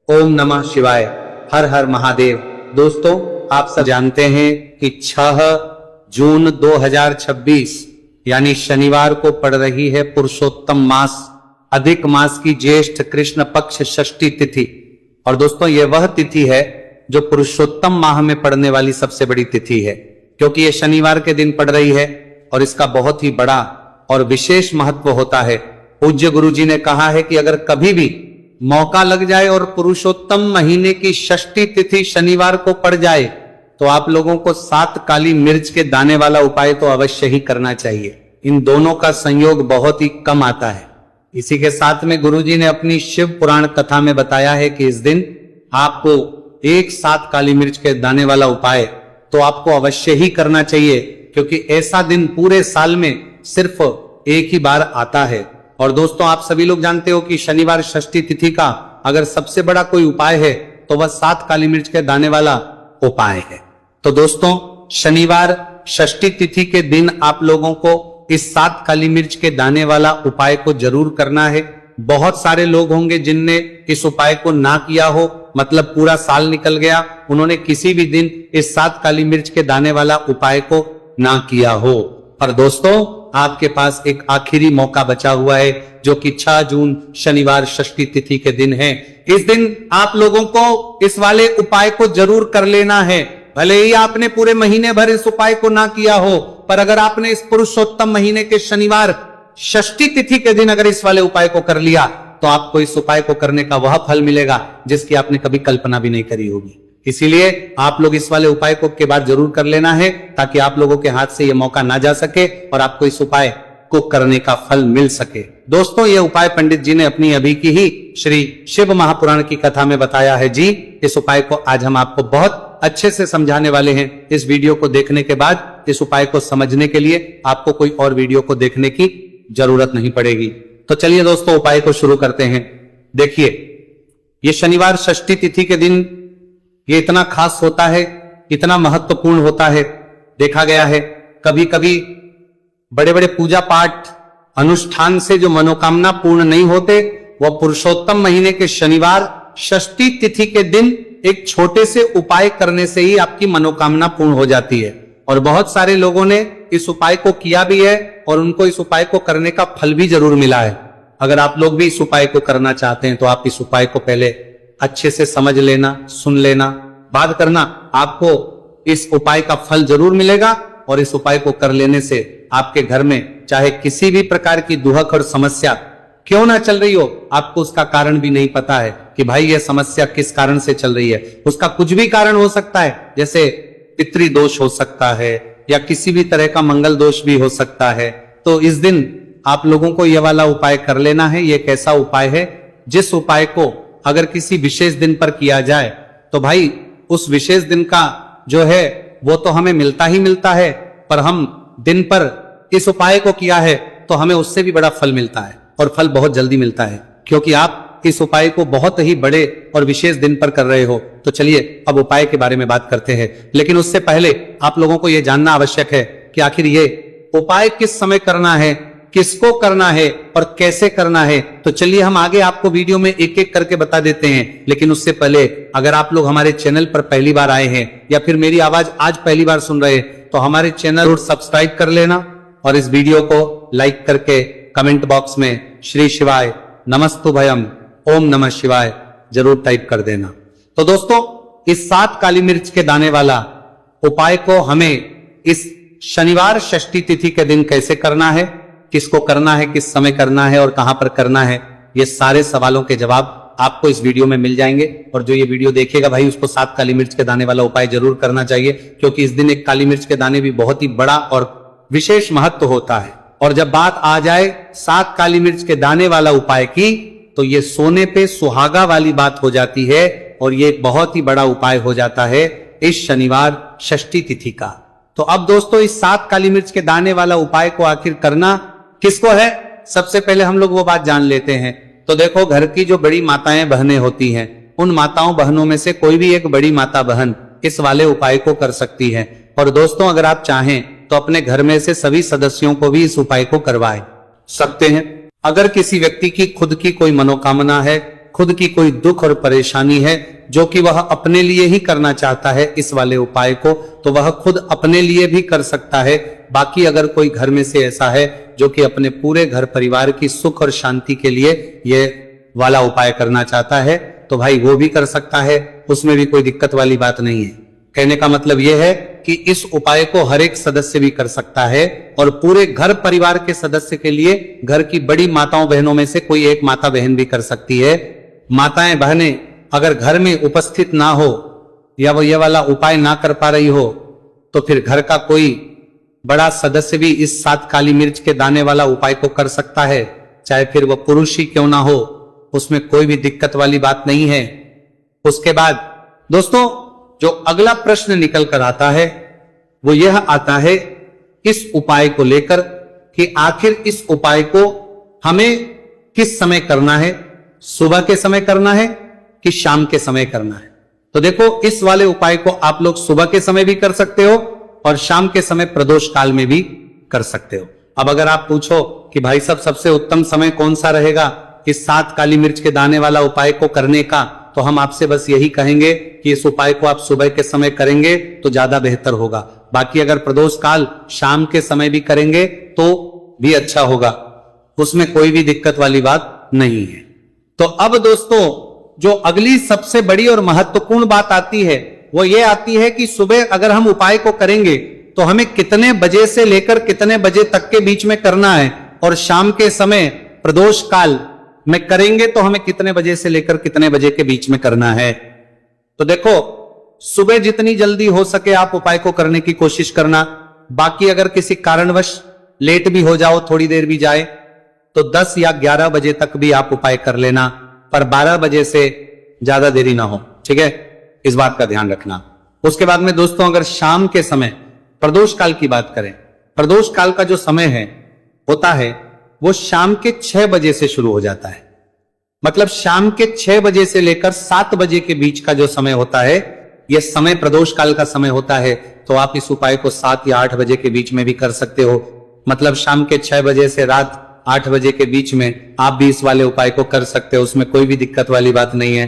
ओम नमः शिवाय। हर हर महादेव। दोस्तों, आप सब जानते हैं कि 6 जून 2026 यानी शनिवार को पड़ रही है पुरुषोत्तम मास अधिक मास की ज्येष्ठ कृष्ण पक्ष षष्ठी तिथि। और दोस्तों, यह वह तिथि है जो पुरुषोत्तम माह में पड़ने वाली सबसे बड़ी तिथि है, क्योंकि यह शनिवार के दिन पड़ रही है और इसका बहुत ही बड़ा और विशेष महत्व होता है। पूज्य गुरु जी ने कहा है कि अगर कभी भी मौका लग जाए और पुरुषोत्तम महीने की षष्ठी तिथि शनिवार को पड़ जाए तो आप लोगों को 7 काली मिर्च के दाने वाला उपाय तो अवश्य ही करना चाहिए। इन दोनों का संयोग बहुत ही कम आता है। इसी के साथ में गुरुजी ने अपनी शिव पुराण कथा में बताया है कि इस दिन आपको 7 काली मिर्च के दाने वाला उपाय तो आपको अवश्य ही करना चाहिए, क्योंकि ऐसा दिन पूरे साल में सिर्फ एक ही बार आता है। और दोस्तों, आप सभी लोग जानते हो कि शनिवार षष्ठी तिथि का अगर सबसे बड़ा कोई उपाय है तो वह 7 काली मिर्च के दाने वाला उपाय है। तो दोस्तों, शनिवार षष्ठी तिथि के दिन आप लोगों को इस 7 काली मिर्च के दाने वाला उपाय को जरूर करना है। बहुत सारे लोग होंगे जिनने इस उपाय को ना किया हो, मतलब पूरा साल निकल गया, उन्होंने किसी भी दिन इस 7 काली मिर्च के दाने वाला उपाय को ना किया हो। पर दोस्तों, आपके पास एक आखिरी मौका बचा हुआ है, जो कि 6 जून शनिवार षष्ठी तिथि के दिन है। इस दिन आप लोगों को इस वाले उपाय को जरूर कर लेना है। भले ही आपने पूरे महीने भर इस उपाय को ना किया हो, पर अगर आपने इस पुरुषोत्तम महीने के शनिवार षष्ठी तिथि के दिन अगर इस वाले उपाय को कर लिया तो आपको इस उपाय को करने का वह फल मिलेगा जिसकी आपने कभी कल्पना भी नहीं करी होगी। इसीलिए आप लोग इस वाले उपाय को के बाद जरूर कर लेना है, ताकि आप लोगों के हाथ से यह मौका ना जा सके और आपको इस उपाय को करने का फल मिल सके। दोस्तों, यह उपाय पंडित जी ने अपनी अभी की ही श्री शिव महापुराण की कथा में बताया है जी। इस उपाय को आज हम आपको बहुत अच्छे से समझाने वाले हैं। इस वीडियो को देखने के बाद इस उपाय को समझने के लिए आपको कोई और वीडियो को देखने की जरूरत नहीं पड़ेगी। तो चलिए दोस्तों, उपाय को शुरू करते हैं। देखिए, ये शनिवार षष्ठी तिथि के दिन ये इतना खास होता है, इतना महत्वपूर्ण होता है। देखा गया है कभी कभी बड़े बड़े पूजा पाठ अनुष्ठान से जो मनोकामना पूर्ण नहीं होते, वह पुरुषोत्तम महीने के शनिवार षष्ठी तिथि के दिन एक छोटे से उपाय करने से ही आपकी मनोकामना पूर्ण हो जाती है। और बहुत सारे लोगों ने इस उपाय को किया भी है और उनको इस उपाय को करने का फल भी जरूर मिला है। अगर आप लोग भी इस उपाय को करना चाहते हैं तो आप इस उपाय को पहले अच्छे से समझ लेना, सुन लेना, बात करना। आपको इस उपाय का फल जरूर मिलेगा और इस उपाय को कर लेने से आपके घर में चाहे किसी भी प्रकार की दुहक और समस्या क्यों ना चल रही हो, आपको उसका कारण भी नहीं पता है कि भाई यह समस्या किस कारण से चल रही है। उसका कुछ भी कारण हो सकता है, जैसे पितृ दोष हो सकता है या किसी भी तरह का मंगल दोष भी हो सकता है। तो इस दिन आप लोगों को यह वाला उपाय कर लेना है। यह एक ऐसा उपाय है जिस उपाय को अगर किसी विशेष दिन पर किया जाए तो भाई उस विशेष दिन का जो है वो तो हमें मिलता ही मिलता है, पर हम दिन पर इस उपाय को किया है तो हमें उससे भी बड़ा फल मिलता है और फल बहुत जल्दी मिलता है, क्योंकि आप इस उपाय को बहुत ही बड़े और विशेष दिन पर कर रहे हो। तो चलिए अब उपाय के बारे में बात करते हैं, लेकिन उससे पहले आप लोगों को यह जानना आवश्यक है कि आखिर ये उपाय किस समय करना है, किसको करना है और कैसे करना है। तो चलिए हम आगे आपको वीडियो में एक एक करके बता देते हैं। लेकिन उससे पहले अगर आप लोग हमारे चैनल पर पहली बार आए हैं या फिर मेरी आवाज आज पहली बार सुन रहे हैं तो हमारे चैनल को सब्सक्राइब कर लेना और इस वीडियो को लाइक करके कमेंट बॉक्स में श्री शिवाय नमस्तुभयम ओम नमः शिवाय जरूर टाइप कर देना। तो दोस्तों, इस 7 काली मिर्च के दाने वाला उपाय को हमें इस शनिवार षष्ठी तिथि के दिन कैसे करना है, किसको करना है, किस समय करना है और कहां पर करना है, ये सारे सवालों के जवाब आपको इस वीडियो में मिल जाएंगे। और जो ये वीडियो देखेगा भाई उसको 7 काली मिर्च के दाने वाला उपाय जरूर करना चाहिए, क्योंकि इस दिन एक काली मिर्च के दाने भी बहुत ही बड़ा और विशेष महत्व होता है। और जब बात आ जाए 7 काली मिर्च के दाने वाला उपाय की, तो ये सोने पे सुहागा वाली बात हो जाती है और ये एक बहुत ही बड़ा उपाय हो जाता है इस शनिवार षष्ठी तिथि का। तो अब दोस्तों, इस 7 काली मिर्च के दाने वाला उपाय को आखिर करना किसको है, सबसे पहले हम लोग वो बात जान लेते हैं। तो देखो, घर की जो बड़ी माताएं बहनें होती हैं, उन माताओं बहनों में से कोई भी एक बड़ी माता बहन इस वाले उपाय को कर सकती है। और दोस्तों, अगर आप चाहें तो अपने घर में से सभी सदस्यों को भी इस उपाय को करवाए सकते हैं। अगर किसी व्यक्ति की खुद की कोई मनोकामना है, खुद की कोई दुख और परेशानी है जो कि वह अपने लिए ही करना चाहता है इस वाले उपाय को, तो वह खुद अपने लिए भी कर सकता है। बाकी अगर कोई घर में से ऐसा है जो कि अपने पूरे घर परिवार की सुख और शांति के लिए ये वाला उपाय करना चाहता है तो भाई वो भी कर सकता है, उसमें भी कोई दिक्कत वाली बात नहीं है। कहने का मतलब यह है कि इस उपाय को हर एक सदस्य भी कर सकता है और पूरे घर परिवार के सदस्य के लिए घर की बड़ी माताओं बहनों में से कोई एक माता बहन भी कर सकती है। माताएं बहनें अगर घर में उपस्थित ना हो या वो ये वाला उपाय ना कर पा रही हो तो फिर घर का कोई बड़ा सदस्य भी इस 7 काली मिर्च के दाने वाला उपाय को कर सकता है, चाहे फिर वह पुरुष ही क्यों ना हो, उसमें कोई भी दिक्कत वाली बात नहीं है। उसके बाद दोस्तों जो अगला प्रश्न निकल कर आता है वो यह आता है इस उपाय को लेकर कि आखिर इस उपाय को हमें किस समय करना है, सुबह के समय करना है कि शाम के समय करना है। तो देखो इस वाले उपाय को आप लोग सुबह के समय भी कर सकते हो और शाम के समय प्रदोष काल में भी कर सकते हो। अब अगर आप पूछो कि भाई साहब सबसे उत्तम समय कौन सा रहेगा इस 7 काली मिर्च के दाने वाला उपाय को करने का, तो हम आपसे बस यही कहेंगे कि इस उपाय को आप सुबह के समय करेंगे तो ज्यादा बेहतर होगा। बाकी अगर प्रदोष काल शाम के समय भी करेंगे तो भी अच्छा होगा, उसमें कोई भी दिक्कत वाली बात नहीं है। तो अब दोस्तों जो अगली सबसे बड़ी और महत्वपूर्ण बात आती है वो ये आती है कि सुबह अगर हम उपाय को करेंगे तो हमें कितने बजे से लेकर कितने बजे तक के बीच में करना है और शाम के समय प्रदोष काल में करेंगे तो हमें कितने बजे से लेकर कितने बजे के बीच में करना है। तो देखो सुबह जितनी जल्दी हो सके आप उपाय को करने की कोशिश करना। बाकी अगर किसी कारणवश लेट भी हो जाओ, थोड़ी देर भी जाए, तो 10 या 11 बजे तक भी आप उपाय कर लेना, पर 12 बजे से ज्यादा देरी ना हो, ठीक है, इस बात का ध्यान रखना। उसके बाद में दोस्तों अगर शाम के समय प्रदोष काल की बात करें, प्रदोष काल का जो समय है होता है वो शाम के 6 बजे से शुरू हो जाता है। मतलब शाम के 6 बजे से लेकर 7 बजे के बीच का जो समय होता है यह समय प्रदोष काल का समय होता है। तो आप इस उपाय को 7 या 8 बजे के बीच में भी कर सकते हो। मतलब शाम के 6 बजे से रात 8 बजे के बीच में आप भी इस वाले उपाय को कर सकते हो, उसमें कोई भी दिक्कत वाली बात नहीं है।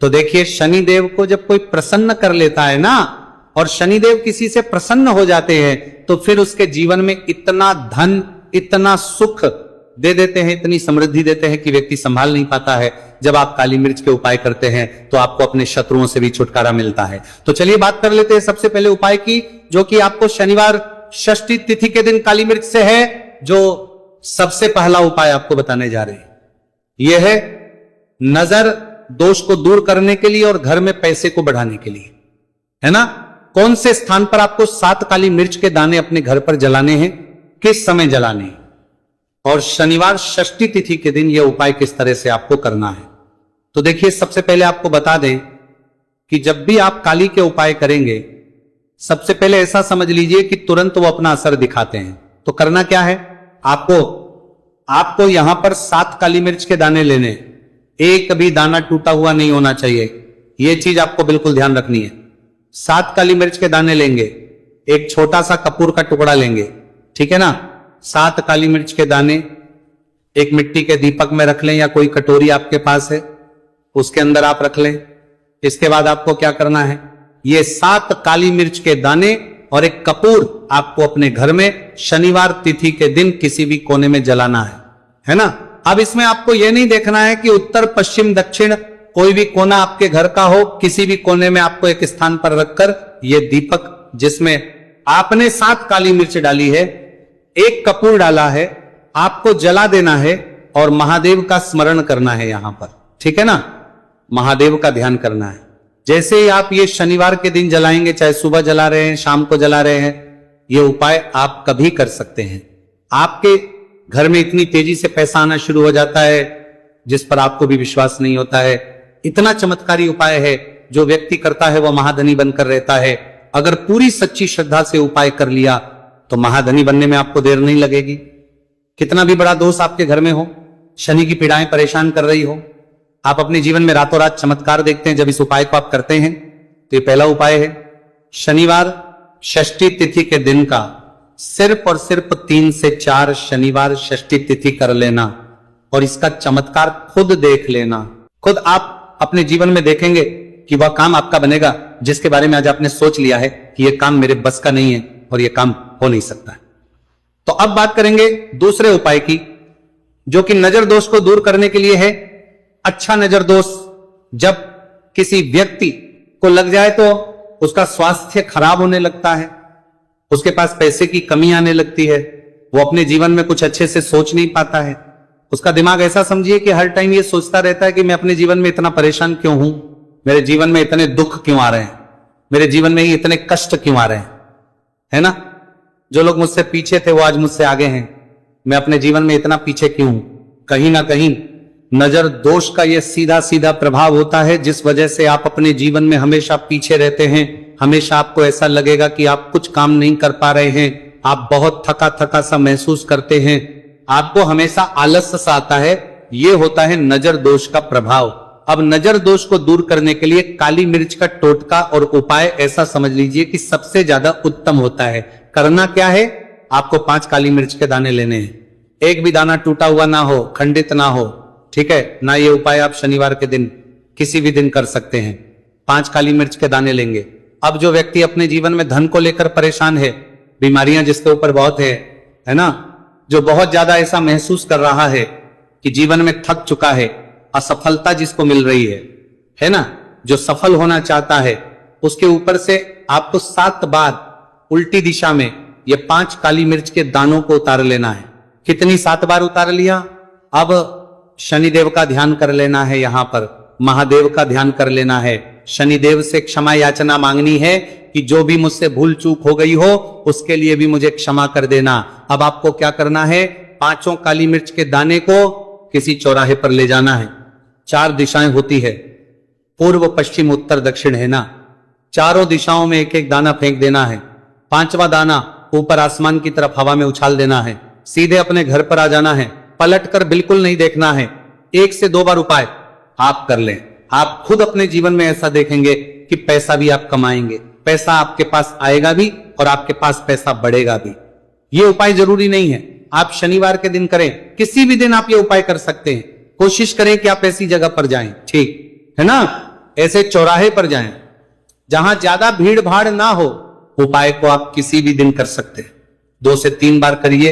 तो देखिए शनिदेव को जब कोई प्रसन्न कर लेता है ना, और शनिदेव किसी से प्रसन्न हो जाते हैं तो फिर उसके जीवन में इतना धन, इतना सुख दे देते हैं, इतनी समृद्धि देते हैं कि व्यक्ति संभाल नहीं पाता है। जब आप काली मिर्च के उपाय करते हैं तो आपको अपने शत्रुओं से भी छुटकारा मिलता है। तो चलिए बात कर लेते हैं सबसे पहले उपाय की, जो कि आपको शनिवार षष्ठी तिथि के दिन काली मिर्च से है। जो सबसे पहला उपाय आपको बताने जा रहे हैं यह है नजर दोष को दूर करने के लिए और घर में पैसे को बढ़ाने के लिए, है ना। कौन से स्थान पर आपको 7 काली मिर्च के दाने अपने घर पर जलाने हैं, किस समय जलाने हैं, और शनिवार षष्ठी तिथि के दिन यह उपाय किस तरह से आपको करना है। तो देखिए सबसे पहले आपको बता दें कि जब भी आप काली के उपाय करेंगे सबसे पहले ऐसा समझ लीजिए कि तुरंत वो अपना असर दिखाते हैं। तो करना क्या है, आपको यहां पर 7 काली मिर्च के दाने लेने, एक भी दाना टूटा हुआ नहीं होना चाहिए, यह चीज आपको बिल्कुल ध्यान रखनी है। 7 काली मिर्च के दाने लेंगे, एक छोटा सा कपूर का टुकड़ा लेंगे, ठीक है ना। 7 काली मिर्च के दाने एक मिट्टी के दीपक में रख लें या कोई कटोरी आपके पास है उसके अंदर आप रख लें। इसके बाद आपको क्या करना है, ये 7 काली मिर्च के दाने और एक कपूर आपको अपने घर में शनिवार तिथि के दिन किसी भी कोने में जलाना है ना। अब इसमें आपको यह नहीं देखना है कि उत्तर पश्चिम दक्षिण कोई भी कोना आपके घर का हो, किसी भी कोने में आपको एक स्थान पर रखकर यह दीपक जिसमें आपने 7 काली मिर्च डाली है, एक कपूर डाला है, आपको जला देना है और महादेव का स्मरण करना है यहां पर, ठीक है ना। महादेव का ध्यान करना है। जैसे ही आप ये शनिवार के दिन जलाएंगे, चाहे सुबह जला रहे हैं शाम को जला रहे हैं, ये उपाय आप कभी कर सकते हैं। आपके घर में इतनी तेजी से पैसा आना शुरू हो जाता है जिस पर आपको भी विश्वास नहीं होता है। इतना चमत्कारी उपाय है, जो व्यक्ति करता है वह महाधनी बनकर रहता है। अगर पूरी सच्ची श्रद्धा से उपाय कर लिया तो महाधनी बनने में आपको देर नहीं लगेगी। कितना भी बड़ा दोष आपके घर में हो, शनि की पीड़ाएं परेशान कर रही हो, आप अपने जीवन में रातों रात चमत्कार देखते हैं जब इस उपाय को आप करते हैं। तो ये पहला उपाय है, शनिवार षष्ठी तिथि के दिन का सिर्फ और सिर्फ 3 से 4 शनिवार षष्ठी तिथि कर लेना और इसका चमत्कार खुद देख लेना। खुद आप अपने जीवन में देखेंगे कि वह काम आपका बनेगा जिसके बारे में आज आपने सोच लिया है कि यह काम मेरे बस का नहीं है और यह काम हो नहीं सकता है। तो अब बात करेंगे दूसरे उपाय की, जो कि नजर दोष को दूर करने के लिए है। अच्छा नजर दोष जब किसी व्यक्ति को लग जाए तो उसका स्वास्थ्य खराब होने लगता है, उसके पास पैसे की कमी आने लगती है, वो अपने जीवन में कुछ अच्छे से सोच नहीं पाता है। उसका दिमाग ऐसा समझिए कि हर टाइम ये सोचता रहता है कि मैं अपने जीवन में इतना परेशान क्यों हूं, मेरे जीवन में इतने दुख क्यों आ रहे हैं, मेरे जीवन में इतने कष्ट क्यों आ रहे हैं, है ना। जो लोग मुझसे पीछे थे वो आज मुझसे आगे हैं, मैं अपने जीवन में इतना पीछे क्यों हूं। कहीं ना कहीं नजर दोष का यह सीधा सीधा प्रभाव होता है, जिस वजह से आप अपने जीवन में हमेशा पीछे रहते हैं। हमेशा आपको ऐसा लगेगा कि आप कुछ काम नहीं कर पा रहे हैं, आप बहुत थका थका सा महसूस करते हैं, आपको हमेशा आलस्य सा आता है। यह होता है नजर दोष का प्रभाव। अब नजर दोष को दूर करने के लिए काली मिर्च का टोटका और उपाय ऐसा समझ लीजिए कि सबसे ज्यादा उत्तम होता है। करना क्या है, आपको 5 काली मिर्च के दाने लेने हैं, एक भी दाना टूटा हुआ ना हो, खंडित ना हो, ठीक है ना। ये उपाय आप शनिवार के दिन किसी भी दिन कर सकते हैं। 5 काली मिर्च के दाने लेंगे। अब जो व्यक्ति अपने जीवन में धन को लेकर परेशान है, बीमारियां जिसके ऊपर बहुत है ना, जो बहुत ज्यादा ऐसा महसूस कर रहा है कि जीवन में थक चुका है, असफलता जिसको मिल रही है ना, जो सफल होना चाहता है, उसके ऊपर से आपको 7 बार उल्टी दिशा में ये 5 काली मिर्च के दानों को उतार लेना है। कितनी 7 बार उतार लिया। अब शनिदेव का ध्यान कर लेना है, यहां पर महादेव का ध्यान कर लेना है, शनिदेव से क्षमा याचना मांगनी है कि जो भी मुझसे भूल चूक हो गई हो उसके लिए भी मुझे क्षमा कर देना। अब आपको क्या करना है, 5 काली मिर्च के दाने को किसी चौराहे पर ले जाना है। 4 दिशाएं होती है, पूर्व पश्चिम उत्तर दक्षिण, है ना। चारों दिशाओं में एक एक दाना फेंक देना है। 5वां दाना ऊपर आसमान की तरफ हवा में उछाल देना है। सीधे अपने घर पर आ जाना है, पलटकर बिल्कुल नहीं देखना है। 1 से 2 बार उपाय आप कर लें, आप खुद अपने जीवन में ऐसा देखेंगे कि पैसा भी आप कमाएंगे, पैसा आपके पास आएगा भी और आपके पास पैसा बढ़ेगा भी। ये उपाय जरूरी नहीं है आप शनिवार के दिन करें, किसी भी दिन आप ये उपाय कर सकते हैं। कोशिश करें कि आप ऐसी जगह पर जाएं, ठीक है ना, ऐसे चौराहे पर जाएं जहां ज्यादा भीड़ भाड़ ना हो। उपाय को आप किसी भी दिन कर सकते हैं, 2 से 3 बार करिए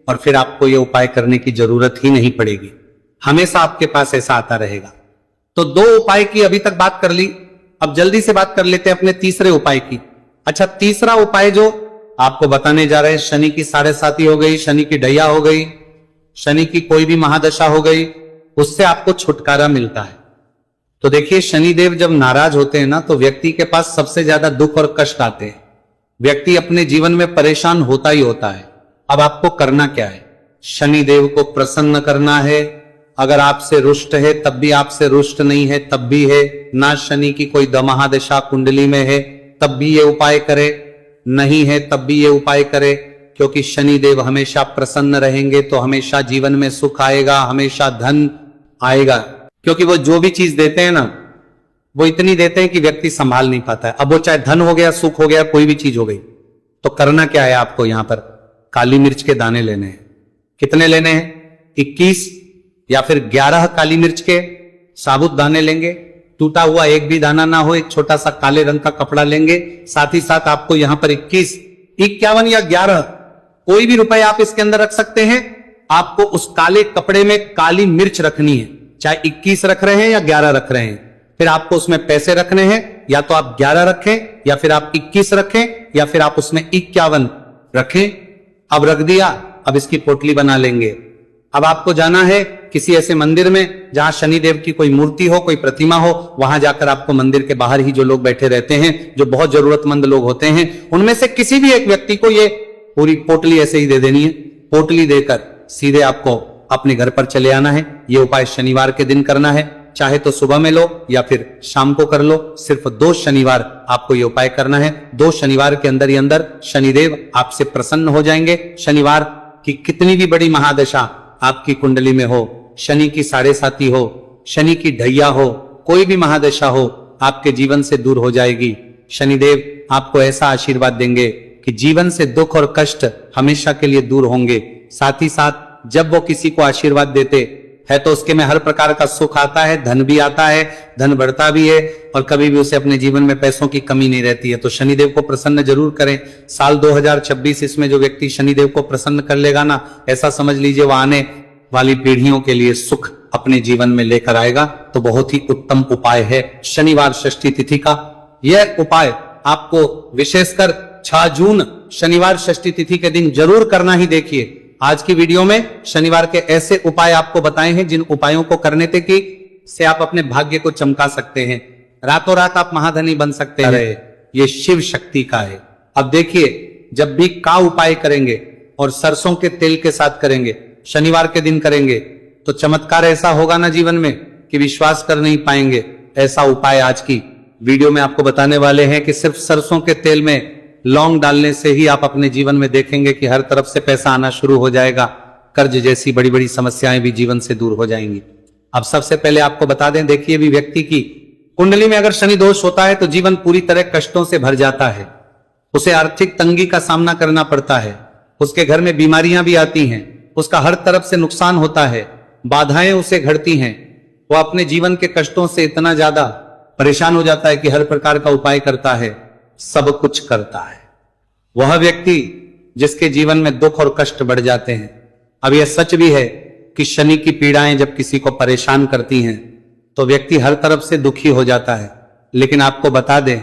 और फिर आपको यह उपाय करने की जरूरत ही नहीं पड़ेगी, हमेशा आपके पास ऐसा आता रहेगा। तो 2 उपाय की अभी तक बात कर ली, अब जल्दी से बात कर लेते हैं अपने तीसरे उपाय की। अच्छा, तीसरा उपाय जो आपको बताने जा रहे हैं, शनि की 7.5 हो गई, शनि की ढैया हो गई, शनि की कोई भी महादशा हो गई, उससे आपको छुटकारा मिलता है। तो देखिए, शनिदेव जब नाराज होते हैं ना, तो व्यक्ति के पास सबसे ज्यादा दुख और कष्ट आते हैं, व्यक्ति अपने जीवन में परेशान होता ही होता है। अब आपको करना क्या है, शनिदेव को प्रसन्न करना है। अगर आपसे रुष्ट है तब भी, आपसे रुष्ट नहीं है तब भी है ना, शनि की कोई महादशा कुंडली में है तब भी ये उपाय करे, नहीं है तब भी ये उपाय करे, क्योंकि शनिदेव हमेशा प्रसन्न रहेंगे तो हमेशा जीवन में सुख आएगा, हमेशा धन आएगा। क्योंकि वो जो भी चीज देते हैं ना, वो इतनी देते हैं कि व्यक्ति संभाल नहीं पाता है। अब वो चाहे धन हो गया, सुख हो गया, कोई भी चीज हो गई। तो करना क्या है, आपको यहां पर काली मिर्च के दाने लेने हैं। कितने लेने हैं, 21 या फिर 11 काली मिर्च के साबुत दाने लेंगे। टूटा हुआ एक भी दाना ना हो, एक छोटा सा काले रंग का कपड़ा लेंगे। साथ ही साथ आपको यहां पर 21, 51 या 11 कोई भी रुपए आप इसके अंदर रख सकते हैं। आपको उस काले कपड़े में काली मिर्च रखनी है, चाहे 21 रख रहे हैं या 11 रख रहे हैं। फिर आपको उसमें पैसे रखने हैं, या तो आप 11 रखें या फिर आप 21 रखें या फिर आप उसमें 51 रखें। अब रख दिया, अब इसकी पोटली बना लेंगे। अब आपको जाना है किसी ऐसे मंदिर में जहां शनिदेव की कोई मूर्ति हो, कोई प्रतिमा हो, वहां जाकर आपको मंदिर के बाहर ही जो लोग बैठे रहते हैं, जो बहुत जरूरतमंद लोग होते हैं, उनमें से किसी भी एक व्यक्ति को ये पूरी पोटली ऐसे ही दे देनी है। पोटली देकर सीधे आपको अपने घर पर चले आना है। ये उपाय शनिवार के दिन करना है, चाहे तो सुबह में लो या फिर शाम को कर लो। सिर्फ 2 शनिवार आपको ये उपाय करना है। 2 शनिवार के अंदर ही अंदर शनिदेव आपसे प्रसन्न हो जाएंगे। शनिवार की कितनी भी बड़ी महादशा आपकी कुंडली में हो, शनि की 7.5 हो, शनि की ढैया हो, कोई भी महादशा हो, आपके जीवन से दूर हो जाएगी। शनिदेव आपको ऐसा आशीर्वाद देंगे कि जीवन से दुख और कष्ट हमेशा के लिए दूर होंगे। साथ ही साथ जब वो किसी को आशीर्वाद देते है तो उसके में हर प्रकार का सुख आता है, धन भी आता है, धन बढ़ता भी है और कभी भी उसे अपने जीवन में पैसों की कमी नहीं रहती है। तो शनिदेव को प्रसन्न जरूर करें। साल 2026 इसमें जो व्यक्ति शनिदेव को प्रसन्न कर लेगा ना, ऐसा समझ लीजिए वह आने वाली पीढ़ियों के लिए सुख अपने जीवन में लेकर आएगा। तो बहुत ही उत्तम उपाय है शनिवार षष्ठी तिथि का। यह उपाय आपको विशेषकर 6 जून शनिवार षष्ठी तिथि के दिन जरूर करना ही। देखिए आज की वीडियो में शनिवार के ऐसे उपाय आपको बताए हैं जिन उपायों को करने से आप अपने भाग्य को चमका सकते हैं, रातों रात आप महाधनी बन सकते हैं। ये शिव शक्ति का है। अब देखिए, जब भी का उपाय करेंगे और सरसों के तेल के साथ करेंगे, शनिवार के दिन करेंगे, तो चमत्कार ऐसा होगा ना जीवन में कि विश्वास कर नहीं पाएंगे। ऐसा उपाय आज की वीडियो में आपको बताने वाले हैं कि सिर्फ सरसों के तेल में लौंग डालने से ही आप अपने जीवन में देखेंगे कि हर तरफ से पैसा आना शुरू हो जाएगा। कर्ज जैसी बड़ी बड़ी समस्याएं भी जीवन से दूर हो जाएंगी। अब सबसे पहले आपको बता दें, देखिए भी व्यक्ति की कुंडली में अगर शनि दोष होता है तो जीवन पूरी तरह कष्टों से भर जाता है। उसे आर्थिक तंगी का सामना करना पड़ता है, उसके घर में बीमारियां भी आती हैं, उसका हर तरफ से नुकसान होता है, बाधाएं उसे घटती हैं। वो अपने जीवन के कष्टों से इतना ज्यादा परेशान हो जाता है कि हर प्रकार का उपाय करता है, सब कुछ करता है। वह व्यक्ति जिसके जीवन में दुख और कष्ट बढ़ जाते हैं। अब यह सच भी है कि शनि की पीड़ाएं जब किसी को परेशान करती हैं तो व्यक्ति हर तरफ से दुखी हो जाता है। लेकिन आपको बता दें